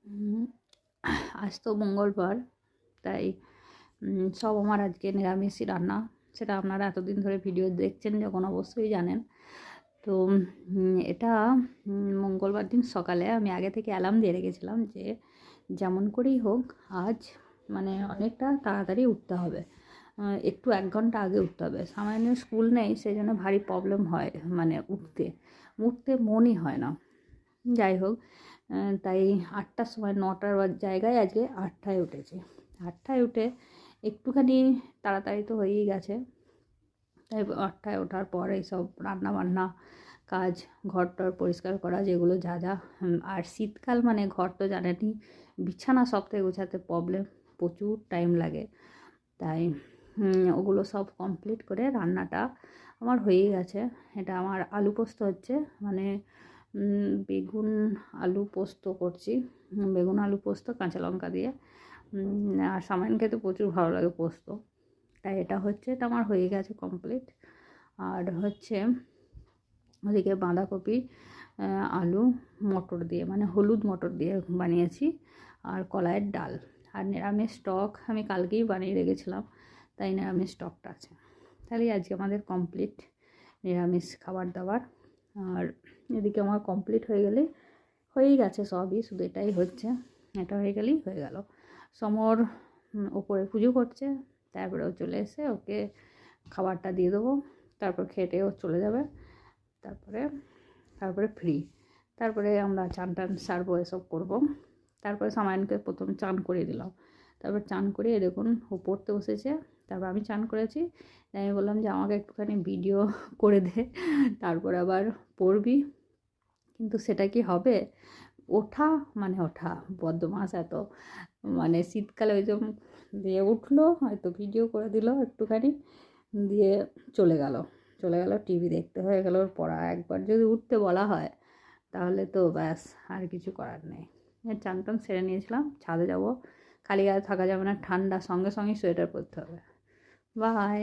উম, আজ তো মঙ্গলবার, তাই সব আমার আজকে নিরামিষই রান্না। সেটা আপনারা এতদিন ধরে ভিডিও দেখছেন যখন অবশ্যই জানেন। তো এটা মঙ্গলবার দিন সকালে আমি আগে থেকে অ্যালার্ম দিয়ে রেখেছিলাম যে যেমন করেই হোক আজ মানে অনেকটা তাড়াতাড়ি উঠতে হবে, একটু 1 ঘন্টা আগে উঠতে হবে। সামান্য স্কুল নেই, সেই জন্য ভারী প্রবলেম হয়, মানে উঠতে মনই হয় না। যাই হোক, তাই 8টার সময় 9টার জায়গায় আজকে 8টায় উঠেছি। 8টায় উঠে একটুখানি তাড়াতাড়ি তো হয়েই গেছে। তাই 8টায় ওঠার পর এইসব রান্নাবান্না কাজ, ঘর-টর পরিষ্কার করা, যেগুলো যা যা। আর শীতকাল মানে ঘর তো জানেনই, বিছানা সবথেকে গোছাতে প্রবলেম, প্রচুর টাইম লাগে। তাই ওগুলো সব কমপ্লিট করে রান্নাটা আমার হয়েই গেছে। এটা আমার আলু পোস্ত হচ্ছে, মানে বেগুন আলু পোস্ত করছি। বেগুন আলু পোস্ত কাঁচা লঙ্কা দিয়ে। আর সামাইন খেতে প্রচুর ভালো লাগে পোস্ত, তাই এটা হচ্ছে, এটা আমার হয়ে গেছে কমপ্লিট। আর হচ্ছে ওদিকে বাঁধাকপি, আলু, মটর দিয়ে, মানে হলুদ মটর দিয়ে বানিয়েছি। আর কলাইয়ের ডাল, আর নিরামিষ স্টক আমি কালকেই বানিয়ে রেখেছিলাম, তাই নিরামিষ স্টকটা আছে। তাহলে আজকে আমাদের কমপ্লিট নিরামিষ খাবার দাবার। আর এদিকে আমার কমপ্লিট হয়েই গেছে সবই, শুধু এটাই হচ্ছে। এটা হয়ে গেলেই হয়ে গেল। সমর ওপরে পুজো করছে, তারপরে ও চলে এসে ওকে খাবারটা দিয়ে দেবো, তারপর খেটে ও চলে যাবে। তারপরে ফ্রি, তারপরে আমরা চান টান সারবো, এসব করবো। তারপরে সামায়নকে প্রথম চান করিয়ে দিলাম, তারপর চান করিয়ে দেখুন ও পড়তে বসেছে। তারপর আমি চান করেছি, আমি বললাম যে আমাকে একটুখানি ভিডিও করে দে, তারপর আবার পড়বি। কিন্তু সেটা কি হবে, ওঠা বদমাস এত, মানে শীতকালে ওই যে দিয়ে উঠলো, হয়তো ভিডিও করে দিল একটুখানি, দিয়ে চলে গেল টিভি দেখতে, হয়ে গেল ওর পড়া। একবার যদি উঠতে বলা হয় তাহলে তো ব্যাস, আর কিছু করার নেই। চান টান সেরে নিয়েছিলাম, ছাদে যাব, খালি গায়ে থাকা যাবে না, ঠান্ডা, সঙ্গে সঙ্গে সোয়েটার পরতে হবে। বাই।